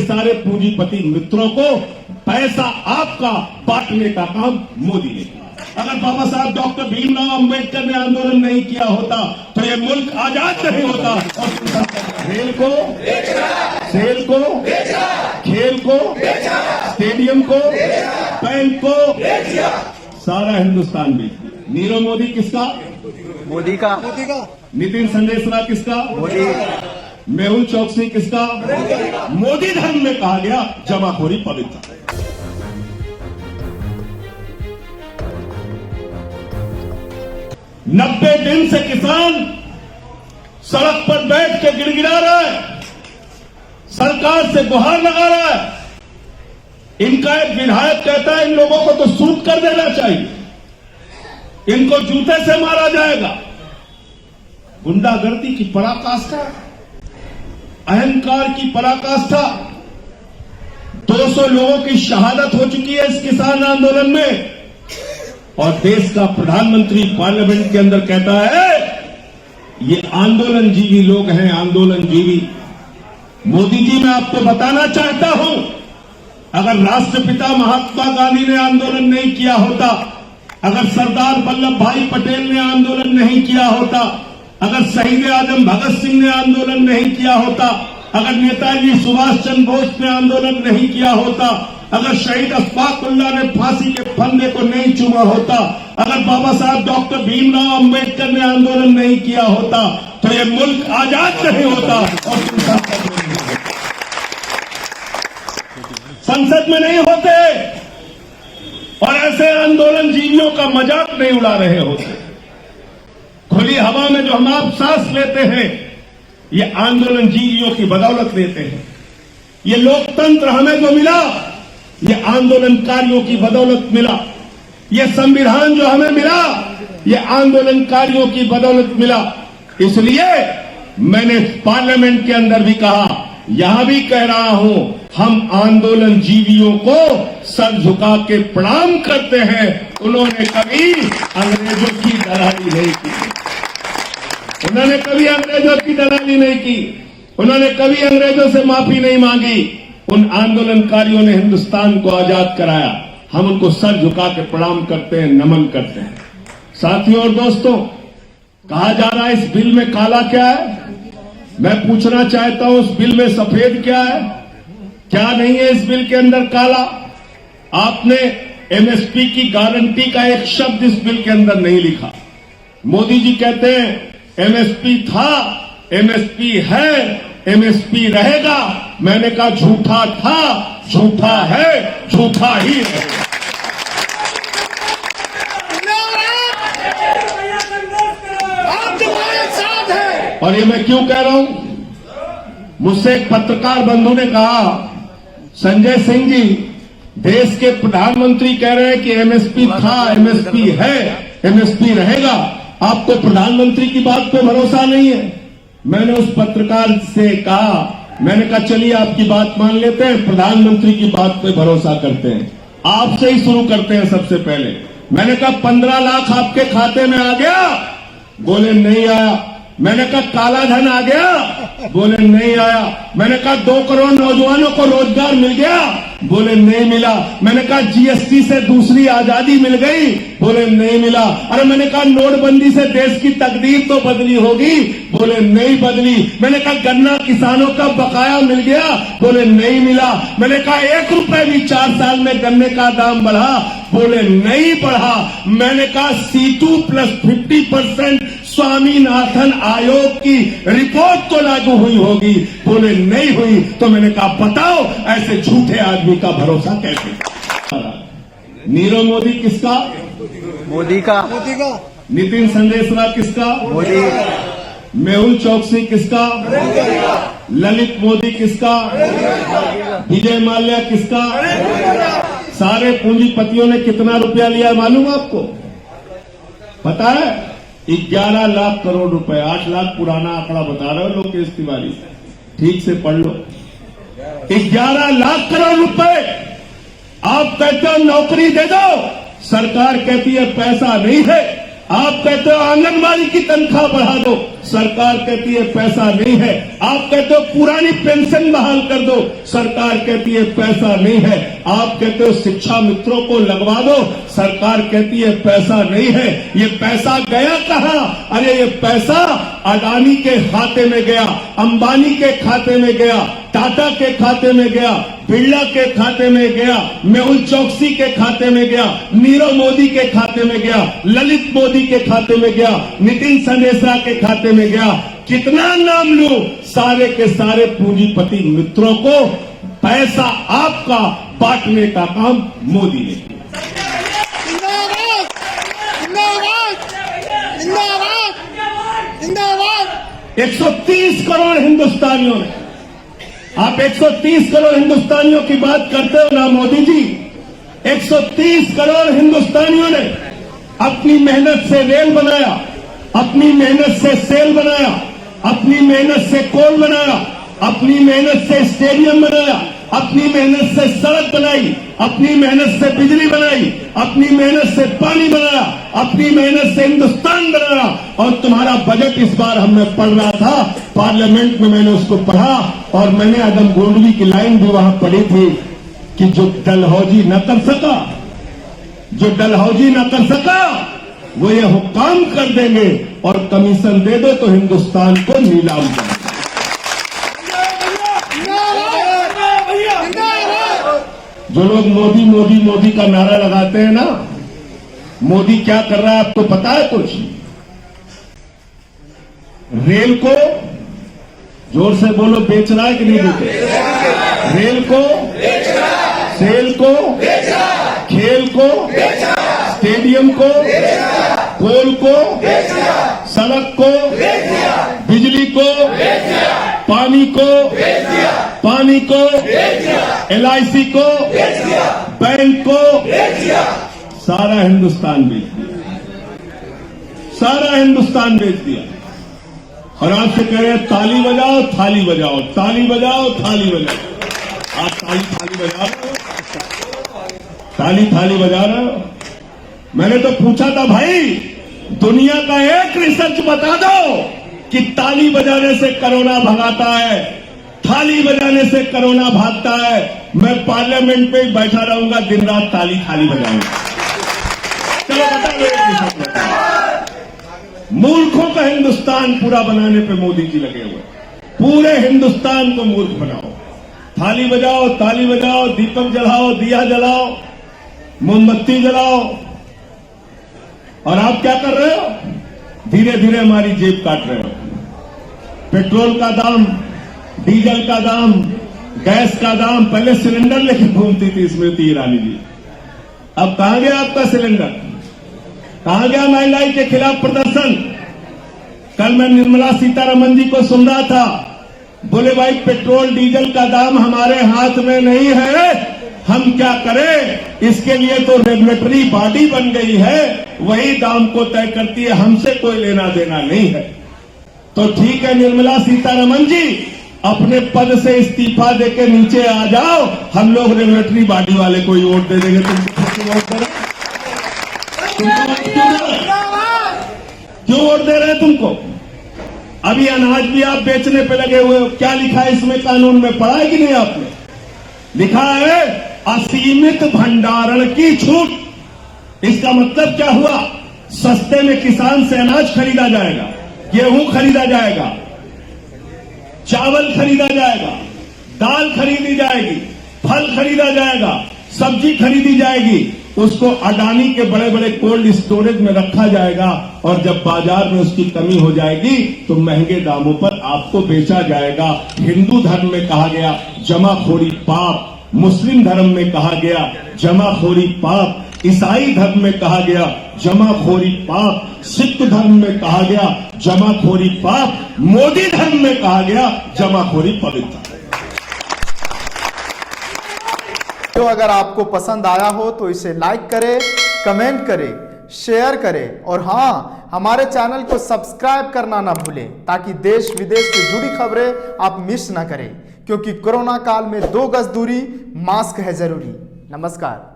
सारे पूंजीपति मित्रों को पैसा आपका बांटने का काम मोदी ने किया। अगर बाबा साहब डॉक्टर भीमराव अंबेडकर ने आंदोलन नहीं किया होता तो ये मुल्क आजाद नहीं होता। और खेल को खेल को स्टेडियम को बैंक को सारा हिंदुस्तान बेच दिया। नीरव मोदी किसका? मोदी का। नितिन संदेशरा किसका? मोदी। मेहुल चौकसी किसका? मोदी धर्म में कहा गया जमाखोरी पवित्र। 90 दिन से किसान सड़क पर बैठ के गिड़गिड़ा रहा है, सरकार से गुहार लगा रहा है। इनका एक विधायक कहता है इन लोगों को तो सूट कर देना चाहिए, इनको जूते से मारा जाएगा। गुंडागर्दी की पराकाष्ठा, अहंकार की पराकाष्ठा। 200 लोगों की शहादत हो चुकी है इस किसान आंदोलन में, और देश का प्रधानमंत्री पार्लियामेंट के अंदर कहता है ये आंदोलन जीवी लोग हैं, आंदोलन जीवी। मोदी जी, मैं आपको बताना चाहता हूं, अगर राष्ट्रपिता महात्मा गांधी ने आंदोलन नहीं किया होता, अगर सरदार वल्लभ भाई पटेल ने आंदोलन नहीं किया होता, अगर शहीद आजम भगत सिंह ने आंदोलन नहीं किया होता, अगर नेताजी सुभाष चंद्र बोस ने आंदोलन नहीं किया होता, अगर शहीद अशफाक उल्लाह ने फांसी के फंदे को नहीं चूमा होता, अगर बाबा साहब डॉक्टर भीमराव अंबेडकर ने आंदोलन नहीं किया होता तो ये मुल्क आजाद नहीं होता। और संसद में नहीं होते और ऐसे आंदोलन जीवियों का मजाक नहीं उड़ा रहे होते। खुली हवा में जो हम आप सांस लेते हैं ये आंदोलन जीवियों की बदौलत लेते हैं। ये लोकतंत्र हमें जो मिला ये आंदोलनकारियों की बदौलत मिला। ये संविधान जो हमें मिला ये आंदोलनकारियों की बदौलत मिला। इसलिए मैंने पार्लियामेंट के अंदर भी कहा, यहां भी कह रहा हूं, हम आंदोलन जीवियों को सर झुका के प्रणाम करते हैं। उन्होंने कभी अंग्रेजों की दलाली नहीं की, उन्होंने कभी अंग्रेजों की दलाली नहीं की, उन्होंने कभी अंग्रेजों से माफी नहीं मांगी। उन आंदोलनकारियों ने हिंदुस्तान को आजाद कराया। हम उनको सर झुका के प्रणाम करते हैं, नमन करते हैं। साथियों और दोस्तों, कहा जा रहा है इस बिल में काला क्या है? मैं पूछना चाहता हूं उस बिल में सफेद क्या है? क्या नहीं है इस बिल के अंदर काला? आपने एमएसपी की गारंटी का एक शब्द इस बिल के अंदर नहीं लिखा। मोदी जी कहते हैं एमएसपी था, एमएसपी है, एमएसपी रहेगा। मैंने कहा झूठा था, झूठा है, झूठा ही रहेगा। और ये मैं क्यों कह रहा हूं? मुझसे एक पत्रकार बंधु ने कहा, संजय सिंह जी, देश के प्रधानमंत्री कह रहे हैं कि एमएसपी था, एमएसपी है, एमएसपी रहेगा। आपको प्रधानमंत्री की बात पे भरोसा नहीं है? मैंने उस पत्रकार से कहा, मैंने कहा चलिए आपकी बात मान लेते हैं, प्रधानमंत्री की बात पे भरोसा करते हैं। आपसे ही शुरू करते हैं सबसे पहले। मैंने कहा 15 लाख आपके खाते में आ गया? बोले नहीं आया। मैंने कहा काला धन आ गया? बोले नहीं आया। मैंने कहा 2 करोड़ नौजवानों को रोजगार मिल गया? बोले नहीं मिला। मैंने कहा जीएसटी से दूसरी आजादी मिल गई? बोले नहीं मिला। अरे मैंने कहा नोटबंदी से देश की तकदीर तो बदली होगी? बोले नहीं बदली। मैंने कहा गन्ना किसानों का बकाया मिल गया? बोले नहीं मिला। मैंने कहा 1 रुपए भी 4 साल में गन्ने का दाम बढ़ा? बोले नहीं बढ़ा। मैंने कहा C2 प्लस 50% स्वामीनाथन आयोग की रिपोर्ट तो लागू हुई होगी? बोले नहीं हुई। तो मैंने कहा बताओ ऐसे झूठे आदमी का भरोसा कैसे? नीरव मोदी किसका? मोदी का। नितिन संदेशरा किसका? मोदी। मेहुल चौकसी किसका? ललित मोदी किसका? विजय माल्या किसका? सारे पूंजीपतियों ने कितना रुपया लिया मालूम आपको? पता है? 11 लाख करोड़ रुपए। 8 लाख पुराना आंकड़ा बता रहे हो लोकेश तिवारी, ठीक से पढ़ लो। 11 लाख करोड़ रुपए। आप कहते हो नौकरी दे दो, सरकार कहती है पैसा नहीं है। आप कहते हो आंगनबाड़ी की तनख्वाह बढ़ा दो, सरकार कहती है पैसा नहीं है। आप कहते हो पुरानी पेंशन बहाल कर दो, सरकार कहती है पैसा नहीं है। आप कहते हो शिक्षा मित्रों को लगवा दो, सरकार कहती है पैसा नहीं है। ये पैसा गया कहां? अरे ये पैसा अडानी के खाते में गया, अंबानी के खाते में गया, टाटा के खाते में गया, बिरला के खाते में गया, मेहुल चौकसी के खाते में गया, नीरव मोदी के खाते में गया, ललित मोदी के खाते में गया, नितिन सनेसरा के खाते में गया। कितना नाम लूं? सारे के सारे पूंजीपति मित्रों को पैसा आपका बांटने का काम मोदी ने किया। 130 करोड़ हिंदुस्तानियों ने, आप 130 करोड़ हिंदुस्तानियों की बात करते हो ना मोदी जी, 130 करोड़ हिंदुस्तानियों ने अपनी मेहनत से रेल बनाया, अपनी मेहनत से सेल बनाया, अपनी मेहनत से कोल बनाया, अपनी मेहनत से स्टेडियम बनाया, अपनी मेहनत से सड़क बनाई, अपनी मेहनत से बिजली बनाई, अपनी मेहनत से पानी बनाया, अपनी मेहनत से हिंदुस्तान बनाया। और तुम्हारा बजट इस बार हमने पढ़ रहा था पार्लियामेंट में, मैंने उसको पढ़ा और मैंने आदम गोंडवी की लाइन भी वहां पढ़ी थी कि जो डलहौजी न कर सका, जो डलहौजी न कर सका वो ये हुक्म कर देंगे और कमीशन दे दो तो हिंदुस्तान को नीलाम कर। जो लोग मोदी मोदी मोदी का नारा लगाते हैं ना, मोदी क्या कर रहा है आपको पता है कुछ? रेल को जोर से बोलो, बेच रहा है कि नहीं बेच रहा? रेल को, सेल को, खेल को, स्टेडियम को, कोल को, सड़क को, बिजली को, पानी को, LIC को, बैंक को, सारा हिंदुस्तान बेच दिया, सारा हिंदुस्तान बेच दिया। और आपसे कह रहे हैं ताली बजाओ थाली बजाओ, ताली बजाओ थाली बजाओ। आप ताली थाली बजा रहे हो, ताली थाली बजा रहे हो। मैंने तो पूछा था भाई, दुनिया का एक रिसर्च बता दो कि ताली बजाने से कोरोना भगाता है, थाली बजाने से कोरोना भागता है। मैं पार्लियामेंट पे बैठा रहूंगा, दिन रात ताली थाली बजाऊंगा। चलो बता दो एक रिसर्च बता। मूर्खों का हिंदुस्तान पूरा बनाने पे मोदी जी लगे हुए। पूरे हिंदुस्तान को मूर्ख बनाओ, थाली बजाओ, ताली बजाओ, दीपक जलाओ, दिया जलाओ, मोमबत्ती जलाओ। और आप क्या कर रहे हो? धीरे धीरे हमारी जेब काट रहे हो। पेट्रोल का दाम, डीजल का दाम, गैस का दाम, पहले सिलेंडर लेके घूमती थी स्मृति ईरानी जी, अब कहां गया आपका सिलेंडर? कहां गया महंगाई के खिलाफ प्रदर्शन? कल मैं निर्मला सीतारमण जी को सुन रहा था, बोले भाई पेट्रोल डीजल का दाम हमारे हाथ में नहीं है, हम क्या करें? इसके लिए तो रेगुलेटरी बॉडी बन गई है, वही दाम को तय करती है, हमसे कोई लेना देना नहीं है। तो ठीक है निर्मला सीतारमण जी, अपने पद से इस्तीफा देके नीचे आ जाओ, हम लोग रेगुलेटरी बॉडी वाले को ही वोट दे देंगे। तुमको वोट दे रहे? क्यों वोट दे रहे हैं तुमको? अभी अनाज भी आप बेचने पे लगे हुए हो। क्या लिखा है इसमें कानून में, पढ़ा है कि नहीं आपने? लिखा है असीमित भंडारण की छूट। इसका मतलब क्या हुआ? सस्ते में किसान से अनाज खरीदा जाएगा, गेहूं खरीदा जाएगा, चावल खरीदा जाएगा, दाल खरीदी जाएगी, फल खरीदा जाएगा, सब्जी खरीदी जाएगी, उसको अडानी के बड़े बड़े कोल्ड स्टोरेज में रखा जाएगा और जब बाजार में उसकी कमी हो जाएगी तो महंगे दामों पर आपको बेचा जाएगा। हिंदू धर्म में कहा गया जमाखोरी पाप, मुस्लिम धर्म में कहा गया जमाखोरी पाप, ईसाई धर्म में कहा गया जमाखोरी पाप, सिख धर्म में कहा गया जमाखोरी पाप, मोदी धर्म में कहा गया जमाखोरी पवित्र। तो अगर आपको पसंद आया हो तो इसे लाइक करें, कमेंट करें, शेयर करें और हाँ, हमारे चैनल को सब्सक्राइब करना ना भूलें ताकि देश विदेश से जुड़ी खबरें आप मिस ना करें, क्योंकि कोरोना काल में 2 गज दूरी, मास्क है जरूरी। नमस्कार।